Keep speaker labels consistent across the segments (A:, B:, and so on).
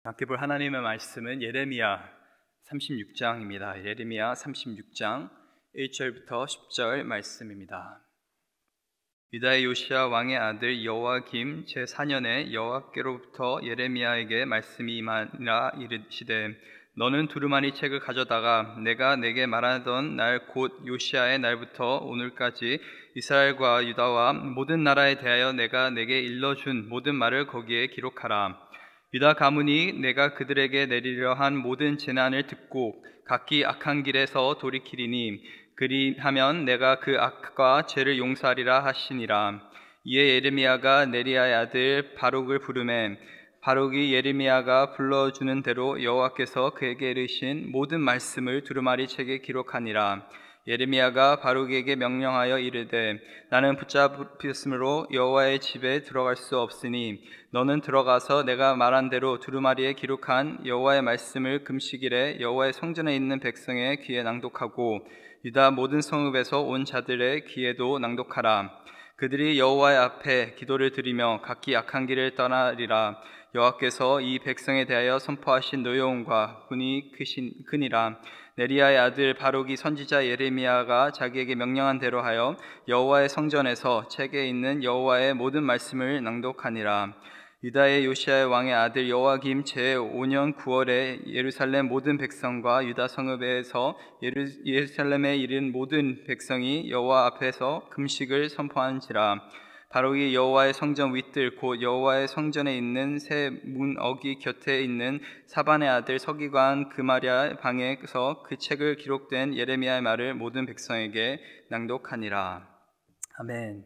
A: 함께 볼 하나님의 말씀은 예레미야 36장입니다. 예레미야 36장 1절부터 10절 말씀입니다. 유다의 요시야 왕의 아들 여호야김 제4년에 여호와께로부터 예레미야에게 말씀이 임하니라. 이르시되 너는 두루마리 책을 가져다가 내가 내게 말하던 날 곧 요시야의 날부터 오늘까지 이스라엘과 유다와 모든 나라에 대하여 내가 내게 일러준 모든 말을 거기에 기록하라. 유다 가문이 내가 그들에게 내리려 한 모든 재난을 듣고 각기 악한 길에서 돌이키리니 그리하면 내가 그 악과 죄를 용서하리라 하시니라. 이에 예레미야가 네리야의 아들 바룩을 부르매 바룩이 예레미야가 불러주는 대로 여호와께서 그에게 이르신 모든 말씀을 두루마리 책에 기록하니라. 예레미야가 바룩에게 명령하여 이르되 나는 붙잡혔으므로 여호와의 집에 들어갈 수 없으니 너는 들어가서 내가 말한 대로 두루마리에 기록한 여호와의 말씀을 금식일에 여호와의 성전에 있는 백성의 귀에 낭독하고 유다 모든 성읍에서 온 자들의 귀에도 낭독하라. 그들이 여호와의 앞에 기도를 드리며 각기 악한 길을 떠나리라. 여호와께서 이 백성에 대하여 선포하신 노여움과 분이 크니라. 네리야의 아들 바룩이 선지자 예레미야가 자기에게 명령한 대로 하여 여호와의 성전에서 책에 있는 여호와의 모든 말씀을 낭독하니라. 유다의 요시야 왕의 아들 여호야김 제5년 9월에 예루살렘 모든 백성과 유다 성읍에서 예루살렘에 이른 모든 백성이 여호와 앞에서 금식을 선포한지라. 바룩이 여호와의 성전 윗뜰 곧 여호와의 성전에 있는 새 문어기 곁에 있는 사반의 아들 서기관 그마랴 방에서 그 책을 기록된 예레미야의 말을 모든 백성에게 낭독하니라. 아멘.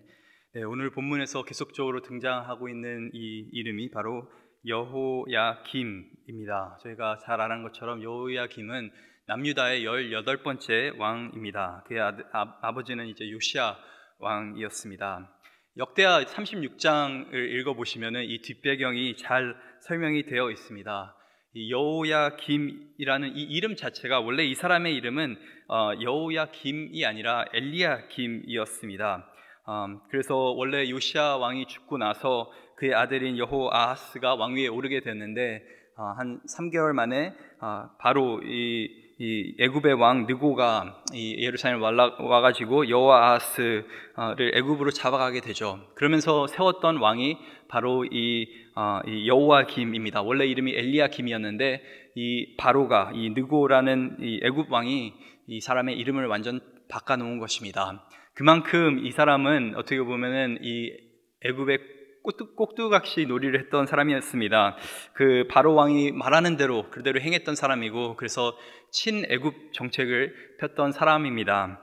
A: 네, 오늘 본문에서 계속적으로 등장하고 있는 이 이름이 바로 여호야김입니다. 저희가 잘 아는 것처럼 여호야김은 남유다의 18번째 왕입니다. 그의 아버지는 이제 요시야 왕이었습니다. 역대하 36장을 읽어보시면 이 뒷배경이 잘 설명이 되어 있습니다. 이 여호야김이라는 이 이름 자체가 원래 이 사람의 이름은 여호야김이 아니라 엘리야김이었습니다. 그래서 원래 요시야 왕이 죽고 나서 그의 아들인 여호아하스가 왕위에 오르게 됐는데 한 3개월 만에 바로 이 애굽의 왕 느고가 이 예루살렘 와가지고 여호아하스를 애굽으로 잡아가게 되죠. 그러면서 세웠던 왕이 바로 이 여호야김입니다. 원래 이름이 엘리야김이었는데 이 바로가 이 느고라는 이 애굽 왕이 이 사람의 이름을 완전 바꿔놓은 것입니다. 그만큼 이 사람은 어떻게 보면은 이 애굽의 꼭두각시 놀이를 했던 사람이었습니다. 그 바로 왕이 말하는 대로 그대로 행했던 사람이고, 그래서 친애굽 정책을 폈던 사람입니다.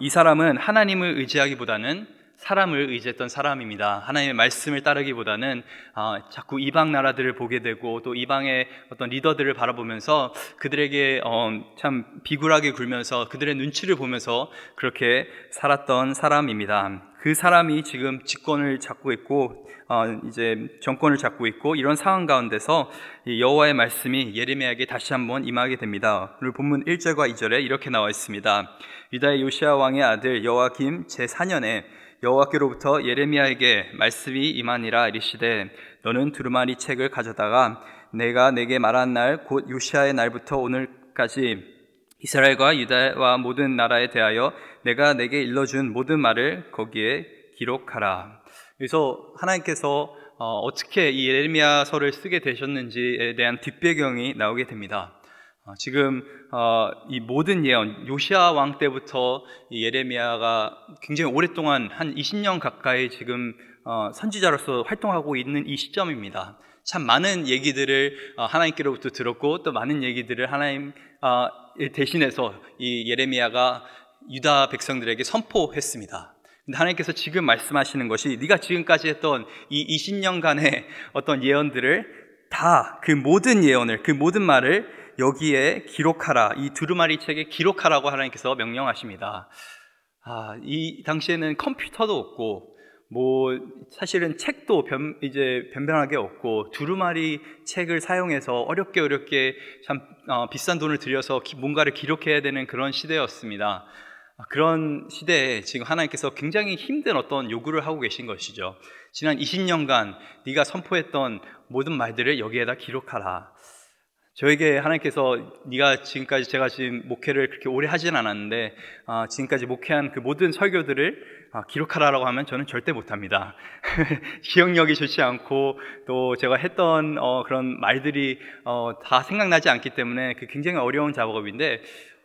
A: 이 사람은 하나님을 의지하기보다는 사람을 의지했던 사람입니다. 하나님의 말씀을 따르기보다는 자꾸 이방 나라들을 보게 되고 또 이방의 어떤 리더들을 바라보면서 그들에게 참 비굴하게 굴면서 그들의 눈치를 보면서 그렇게 살았던 사람입니다. 그 사람이 지금 집권을 잡고 있고 이제 정권을 잡고 있고, 이런 상황 가운데서 여호와의 말씀이 예레미야에게 다시 한번 임하게 됩니다. 오늘 본문 1절과 2절에 이렇게 나와 있습니다. 유다의 요시야 왕의 아들 여호야김 제4년에 여호와께로부터 예레미야에게 말씀이 임하니라. 이르시되 너는 두루마리 책을 가져다가 내가 내게 말한 날 곧 요시야의 날부터 오늘까지 이스라엘과 유다와 모든 나라에 대하여 내가 내게 일러준 모든 말을 거기에 기록하라. 그래서 하나님께서 어떻게 이 예레미야서를 쓰게 되셨는지에 대한 뒷배경이 나오게 됩니다. 지금 이 모든 예언, 요시야 왕 때부터 이 예레미야가 굉장히 오랫동안 한 20년 가까이 지금 선지자로서 활동하고 있는 이 시점입니다. 참 많은 얘기들을 하나님께로부터 들었고 또 많은 얘기들을 하나님 대신해서 이 예레미야가 유다 백성들에게 선포했습니다. 근데 하나님께서 지금 말씀하시는 것이 네가 지금까지 했던 이 20년간의 어떤 예언들을 다 그 모든 예언을, 그 모든 말을 여기에 기록하라, 이 두루마리 책에 기록하라고 하나님께서 명령하십니다. 이 당시에는 컴퓨터도 없고 사실은 책도 변변하게 없고 두루마리 책을 사용해서 어렵게 참 비싼 돈을 들여서 뭔가를 기록해야 되는 그런 시대였습니다. 그런 시대에 지금 하나님께서 굉장히 힘든 어떤 요구를 하고 계신 것이죠. 지난 20년간 네가 선포했던 모든 말들을 여기에다 기록하라. 저에게 하나님께서 네가 지금까지, 제가 지금 목회를 그렇게 오래 하진 않았는데 지금까지 목회한 그 모든 설교들을 기록하라라고 하면 저는 절대 못합니다. 기억력이 좋지 않고 또 제가 했던 그런 말들이 다 생각나지 않기 때문에 그 굉장히 어려운 작업인데,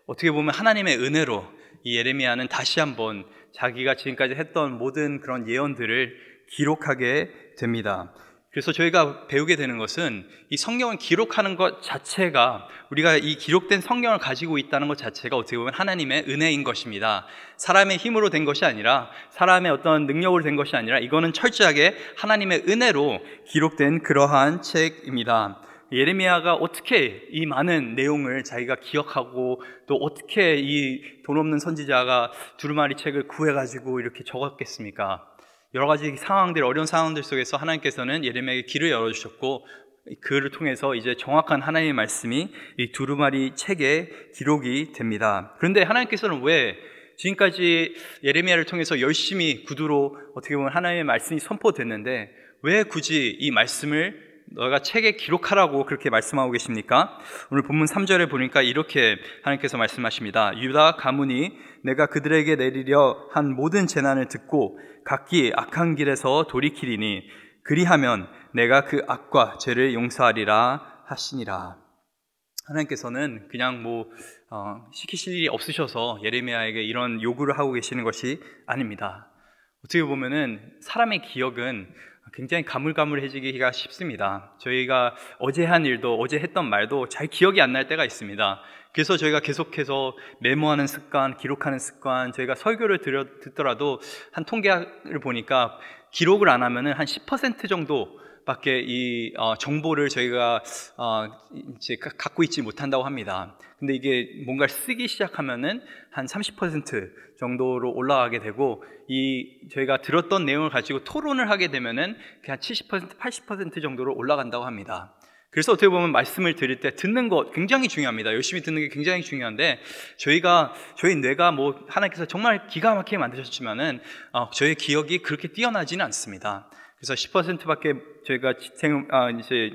A: 어떻게 보면 하나님의 은혜로 이 예레미야는 다시 한번 자기가 지금까지 했던 모든 그런 예언들을 기록하게 됩니다. 그래서 저희가 배우게 되는 것은 이 성경을 기록하는 것 자체가, 우리가 이 기록된 성경을 가지고 있다는 것 자체가 어떻게 보면 하나님의 은혜인 것입니다. 사람의 힘으로 된 것이 아니라, 사람의 어떤 능력으로 된 것이 아니라, 이거는 철저하게 하나님의 은혜로 기록된 그러한 책입니다. 예레미야가 어떻게 이 많은 내용을 자기가 기억하고, 또 어떻게 이 돈 없는 선지자가 두루마리 책을 구해가지고 이렇게 적었겠습니까? 여러 가지 상황들, 어려운 상황들 속에서 하나님께서는 예레미야에게 길을 열어주셨고, 그를 통해서 이제 정확한 하나님의 말씀이 이 두루마리 책에 기록이 됩니다. 그런데 하나님께서는 왜 지금까지 예레미야를 통해서 열심히 구두로 어떻게 보면 하나님의 말씀이 선포됐는데 왜 굳이 이 말씀을 너가 책에 기록하라고 그렇게 말씀하고 계십니까? 오늘 본문 3절에 보니까 이렇게 하나님께서 말씀하십니다. 유다 가문이 내가 그들에게 내리려 한 모든 재난을 듣고 각기 악한 길에서 돌이키리니 그리하면 내가 그 악과 죄를 용서하리라 하시니라. 하나님께서는 그냥 시키실 일이 없으셔서 예레미야에게 이런 요구를 하고 계시는 것이 아닙니다. 어떻게 보면은 사람의 기억은 굉장히 가물가물해지기가 쉽습니다. 저희가 어제 한 일도, 어제 했던 말도 잘 기억이 안 날 때가 있습니다. 그래서 저희가 계속해서 메모하는 습관, 기록하는 습관, 저희가 설교를 듣더라도 한 통계를 보니까 기록을 안 하면은 한 10% 정도밖에 이 정보를 저희가 이제 갖고 있지 못한다고 합니다. 근데 이게 뭔가를 쓰기 시작하면은 한 30% 정도로 올라가게 되고, 저희가 들었던 내용을 가지고 토론을 하게 되면은 그냥 70%, 80% 정도로 올라간다고 합니다. 그래서 어떻게 보면 말씀을 드릴 때 듣는 것 굉장히 중요합니다. 열심히 듣는 게 굉장히 중요한데, 저희 뇌가 하나님께서 정말 기가 막히게 만드셨지만은 저희 기억이 그렇게 뛰어나지는 않습니다. 그래서 10%밖에 저희가 이제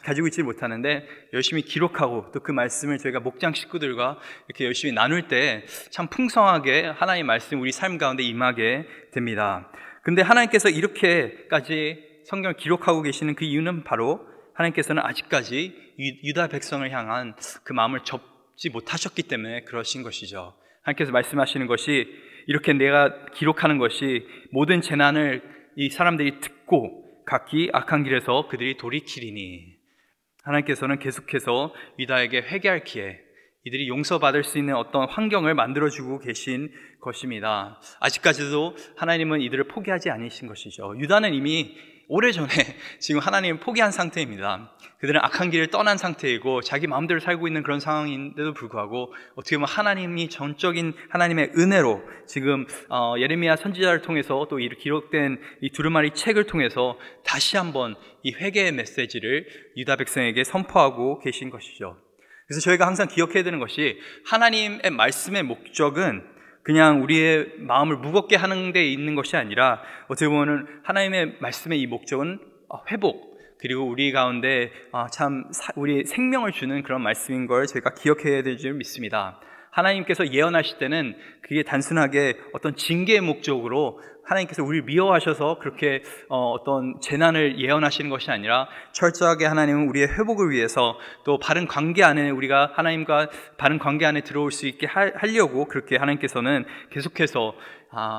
A: 가지고 있지 못하는데, 열심히 기록하고 또 그 말씀을 저희가 목장 식구들과 이렇게 열심히 나눌 때 참 풍성하게 하나님의 말씀이 우리 삶 가운데 임하게 됩니다. 근데 하나님께서 이렇게까지 성경을 기록하고 계시는 그 이유는 바로 하나님께서는 아직까지 유다 백성을 향한 그 마음을 접지 못하셨기 때문에 그러신 것이죠. 하나님께서 말씀하시는 것이, 이렇게 내가 기록하는 것이 모든 재난을 이 사람들이 듣고 각기 악한 길에서 그들이 돌이키리니, 하나님께서는 계속해서 유다에게 회개할 기회, 이들이 용서받을 수 있는 어떤 환경을 만들어주고 계신 것입니다. 아직까지도 하나님은 이들을 포기하지 않으신 것이죠. 유다는 이미 오래전에 지금 하나님을 포기한 상태입니다. 그들은 악한 길을 떠난 상태이고 자기 마음대로 살고 있는 그런 상황인데도 불구하고 어떻게 보면 하나님이 전적인 하나님의 은혜로 지금 예레미야 선지자를 통해서 또 기록된 이 두루마리 책을 통해서 다시 한번 이 회개의 메시지를 유다 백성에게 선포하고 계신 것이죠. 그래서 저희가 항상 기억해야 되는 것이, 하나님의 말씀의 목적은 그냥 우리의 마음을 무겁게 하는 데 있는 것이 아니라, 어떻게 보면 하나님의 말씀의 이 목적은 회복, 그리고 우리 가운데 우리 생명을 주는 그런 말씀인 걸 저희가 기억해야 될 줄 믿습니다. 하나님께서 예언하실 때는 그게 단순하게 어떤 징계의 목적으로 하나님께서 우리를 미워하셔서 그렇게 어떤 재난을 예언하시는 것이 아니라, 철저하게 하나님은 우리의 회복을 위해서, 또 바른 관계 안에, 우리가 하나님과 바른 관계 안에 들어올 수 있게 하려고 그렇게 하나님께서는 계속해서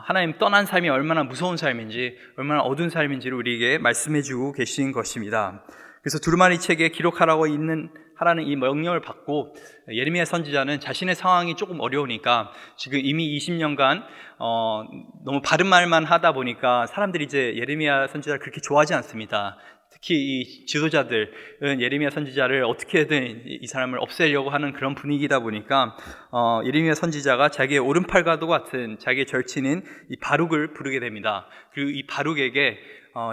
A: 하나님 떠난 삶이 얼마나 무서운 삶인지, 얼마나 어두운 삶인지를 우리에게 말씀해 주고 계신 것입니다. 그래서 두루마리 책에 기록하라고 하라는 이 명령을 받고, 예레미야 선지자는 자신의 상황이 조금 어려우니까, 지금 이미 20년간 너무 바른 말만 하다 보니까 사람들이 이제 예레미야 선지자를 그렇게 좋아하지 않습니다. 특히 이 지도자들은 예레미야 선지자를 어떻게든 이 사람을 없애려고 하는 그런 분위기다 보니까 예레미야 선지자가 자기의 오른팔과도 같은 자기의 절친인 이 바룩을 부르게 됩니다. 그리고 이 바룩에게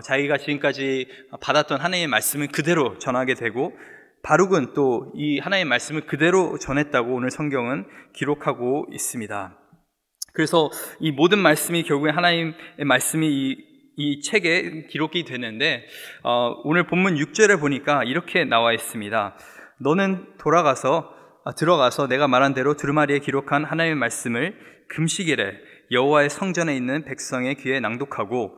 A: 자기가 지금까지 받았던 하나님의 말씀을 그대로 전하게 되고, 바룩은 또 이 하나님의 말씀을 그대로 전했다고 오늘 성경은 기록하고 있습니다. 그래서 이 모든 말씀이 결국에 하나님의 말씀이 이 책에 기록이 되는데, 오늘 본문 6절에 보니까 이렇게 나와 있습니다. 너는 들어가서 내가 말한 대로 두루마리에 기록한 하나님의 말씀을 금식일에 여호와의 성전에 있는 백성의 귀에 낭독하고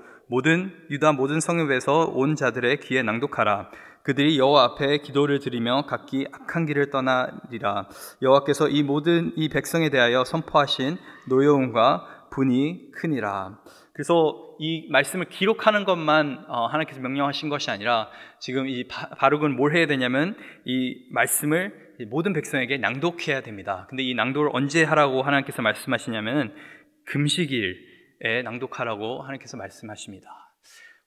A: 유다 모든 성읍에서 온 자들의 귀에 낭독하라. 그들이 여호와 앞에 기도를 드리며 각기 악한 길을 떠나리라. 여호와께서 이 백성에 대하여 선포하신 노여움과 분이 크니라. 그래서 이 말씀을 기록하는 것만 하나님께서 명령하신 것이 아니라, 지금 이 바룩은 뭘 해야 되냐면 이 말씀을 모든 백성에게 낭독해야 됩니다. 근데 이 낭독을 언제 하라고 하나님께서 말씀하시냐면 금식일에 낭독하라고 하나님께서 말씀하십니다.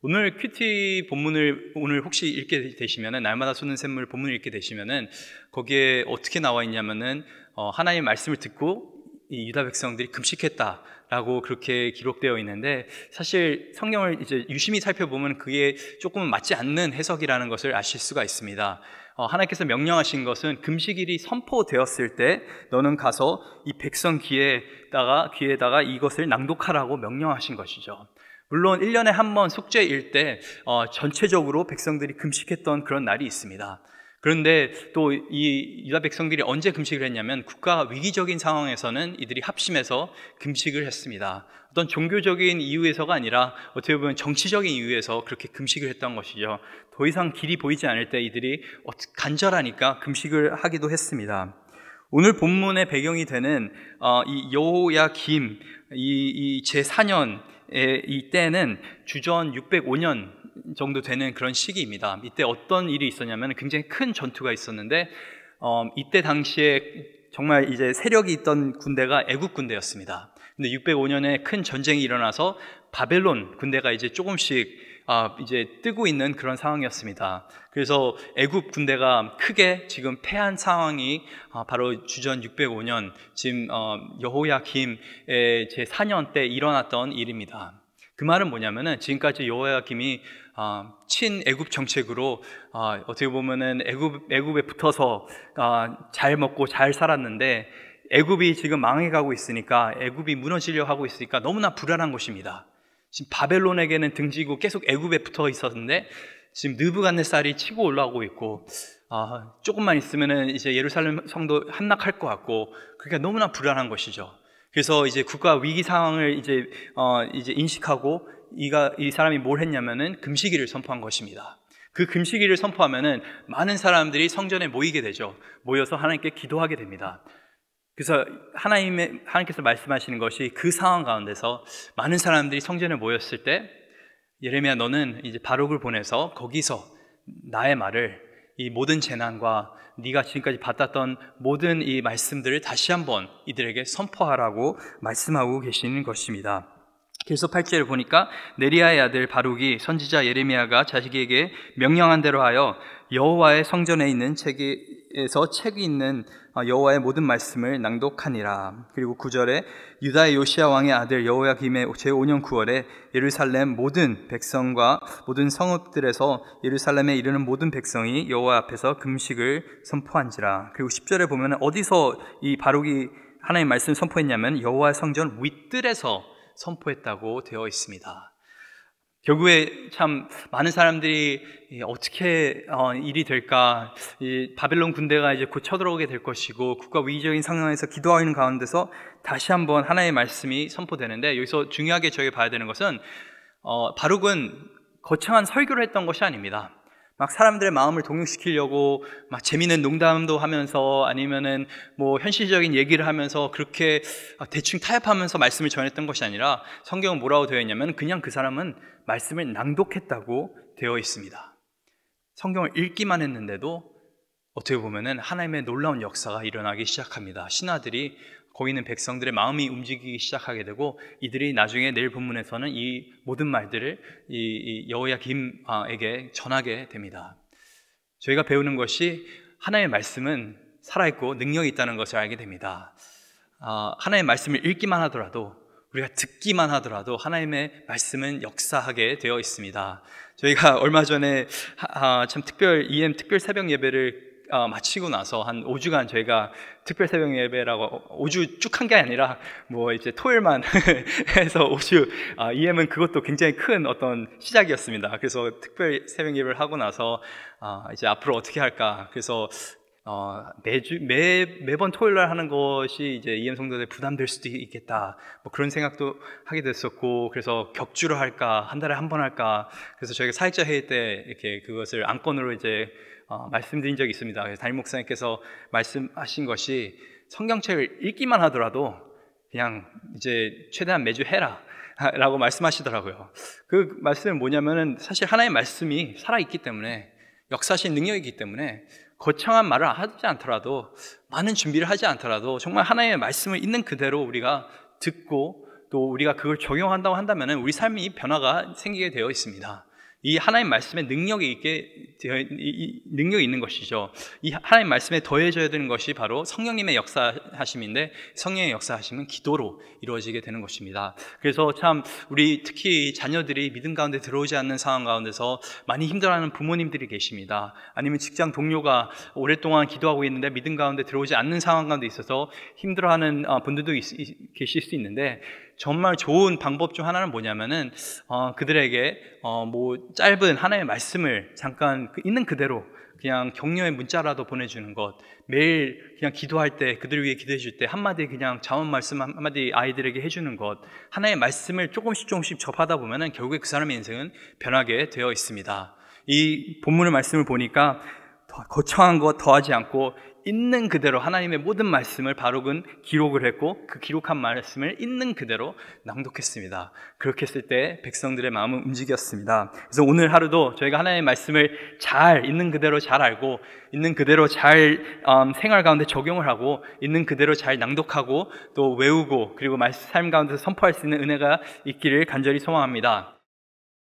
A: 오늘 큐티 본문을 오늘 혹시 읽게 되시면은, 날마다 쏟는 샘물 본문을 읽게 되시면은 거기에 어떻게 나와 있냐면은 하나님의 말씀을 듣고 이 유다 백성들이 금식했다라고 그렇게 기록되어 있는데, 사실 성경을 이제 유심히 살펴보면 그게 조금 맞지 않는 해석이라는 것을 아실 수가 있습니다. 하나님께서 명령하신 것은 금식일이 선포되었을 때 너는 가서 이 백성 귀에다가 이것을 낭독하라고 명령하신 것이죠. 물론 1년에 한 번 속죄일 때 전체적으로 백성들이 금식했던 그런 날이 있습니다. 그런데 또 이 유다 백성들이 언제 금식을 했냐면, 국가가 위기적인 상황에서는 이들이 합심해서 금식을 했습니다. 어떤 종교적인 이유에서가 아니라 어떻게 보면 정치적인 이유에서 그렇게 금식을 했던 것이죠. 더 이상 길이 보이지 않을 때 이들이 간절하니까 금식을 하기도 했습니다. 오늘 본문의 배경이 되는 이 여호야김 이 제4년 이 때는 주전 605년 정도 되는 그런 시기입니다. 이때 어떤 일이 있었냐면 굉장히 큰 전투가 있었는데, 이때 당시에 정말 이제 세력이 있던 군대가 애굽 군대였습니다. 근데 605년에 큰 전쟁이 일어나서 바벨론 군대가 이제 조금씩 이제 뜨고 있는 그런 상황이었습니다. 그래서 애굽 군대가 크게 지금 패한 상황이 바로 주전 605년 지금 여호야김의 제4년 때 일어났던 일입니다. 그 말은 뭐냐면은, 지금까지 여호야김이 친애굽 정책으로 어떻게 보면은 애굽에 붙어서 잘 먹고 잘 살았는데, 애굽이 지금 망해가고 있으니까, 애굽이 무너지려 하고 있으니까 너무나 불안한 것입니다. 지금 바벨론에게는 등지고 계속 애굽에 붙어 있었는데, 지금 느부갓네살이 치고 올라오고 있고, 조금만 있으면은 이제 예루살렘 성도 함락할 것 같고, 그러니까 너무나 불안한 것이죠. 그래서 이제 국가 위기 상황을 이제 인식하고 이 사람이 뭘 했냐면은 금식일을 선포한 것입니다. 그 금식일을 선포하면은 많은 사람들이 성전에 모이게 되죠. 모여서 하나님께 기도하게 됩니다. 그래서 하나님께서 말씀하시는 것이, 그 상황 가운데서 많은 사람들이 성전에 모였을 때 예레미야, 너는 이제 바룩을 보내서 거기서 나의 말을, 이 모든 재난과 네가 지금까지 받았던 모든 이 말씀들을 다시 한번 이들에게 선포하라고 말씀하고 계시는 것입니다. 그래서 8절을 보니까, 네리야의 아들 바룩이 선지자 예레미야가 자기에게 명령한 대로 하여 여호와의 성전에 있는 책에서 책이 있는 여호와의 모든 말씀을 낭독하니라. 그리고 9절에 유다의 요시야 왕의 아들 여호야김의 제5년 9월에 예루살렘 모든 백성과 모든 성읍들에서 예루살렘에 이르는 모든 백성이 여호와 앞에서 금식을 선포한지라. 그리고 10절에 보면 어디서 이 바룩이 하나님의 말씀을 선포했냐면 여호와의 성전 윗뜰에서 선포했다고 되어 있습니다. 결국에 참 많은 사람들이 어떻게 일이 될까, 이 바벨론 군대가 이제 곧 쳐들어오게 될 것이고 국가 위기적인 상황에서 기도하는 가운데서 다시 한번 하나님의 말씀이 선포되는데, 여기서 중요하게 저희가 봐야 되는 것은 바룩은 거창한 설교를 했던 것이 아닙니다. 막 사람들의 마음을 동요시키려고 막 재미있는 농담도 하면서, 아니면은 뭐 현실적인 얘기를 하면서 그렇게 대충 타협하면서 말씀을 전했던 것이 아니라, 성경은 뭐라고 되어 있냐면 그냥 그 사람은 말씀을 낭독했다고 되어 있습니다. 성경을 읽기만 했는데도 어떻게 보면은 하나님의 놀라운 역사가 일어나기 시작합니다. 신하들이, 거기 있는 백성들의 마음이 움직이기 시작하게 되고, 이들이 나중에 내일 본문에서는 이 모든 말들을 이 여호야김에게 전하게 됩니다. 저희가 배우는 것이, 하나님의 말씀은 살아있고 능력이 있다는 것을 알게 됩니다. 하나님의 말씀을 읽기만 하더라도, 우리가 듣기만 하더라도 하나님의 말씀은 역사하게 되어 있습니다. 저희가 얼마 전에 참 특별 새벽 예배를 마치고 나서 한 5주간 저희가 특별 새벽 예배라고 5주 쭉 한 게 아니라 뭐 이제 토요일만 해서 5주 EM은 그것도 굉장히 큰 어떤 시작이었습니다. 그래서 특별 새벽 예배를 하고 나서 이제 앞으로 어떻게 할까, 그래서 매번 토요일 날 하는 것이 이제 EM 성도들 부담될 수도 있겠다, 뭐 그런 생각도 하게 됐었고, 그래서 격주로 할까, 한 달에 한 번 할까. 그래서 저희가 사역자 회의 때 이렇게 그것을 안건으로 이제 말씀드린 적이 있습니다. 그래서 담임 목사님께서 말씀하신 것이 성경책을 읽기만 하더라도 그냥 이제 최대한 매주 해라 라고 말씀하시더라고요. 그 말씀은 뭐냐면은 사실 하나님의 말씀이 살아있기 때문에, 역사하신 능력이기 때문에 거창한 말을 하지 않더라도, 많은 준비를 하지 않더라도 정말 하나님의 말씀을 있는 그대로 우리가 듣고 또 우리가 그걸 적용한다고 한다면 우리 삶이 변화가 생기게 되어 있습니다. 이 하나님 말씀에 능력이 있는 것이죠. 이 하나님 말씀에 더해져야 되는 것이 바로 성령님의 역사하심인데, 성령의 역사하심은 기도로 이루어지게 되는 것입니다. 그래서 참 우리 특히 자녀들이 믿음 가운데 들어오지 않는 상황 가운데서 많이 힘들어하는 부모님들이 계십니다. 아니면 직장 동료가 오랫동안 기도하고 있는데 믿음 가운데 들어오지 않는 상황 가운데 있어서 힘들어하는 분들도 계실 수 있는데, 정말 좋은 방법 중 하나는 뭐냐면은 그들에게 뭐 짧은 하나님의 말씀을 잠깐 있는 그대로 그냥 격려의 문자라도 보내주는 것, 매일 그냥 기도할 때 그들을 위해 기도해 줄 때 한마디 그냥 자원 말씀 한마디 아이들에게 해주는 것, 하나님의 말씀을 조금씩 접하다 보면은 결국에 그 사람의 인생은 변하게 되어 있습니다. 이 본문의 말씀을 보니까 거창한 것 더하지 않고 있는 그대로 하나님의 모든 말씀을 바룩은 기록을 했고, 그 기록한 말씀을 있는 그대로 낭독했습니다. 그렇게 했을 때 백성들의 마음은 움직였습니다. 그래서 오늘 하루도 저희가 하나님의 말씀을 잘 있는 그대로 잘 알고, 있는 그대로 잘 생활 가운데 적용을 하고, 있는 그대로 잘 낭독하고 또 외우고, 그리고 삶 가운데서 선포할 수 있는 은혜가 있기를 간절히 소망합니다.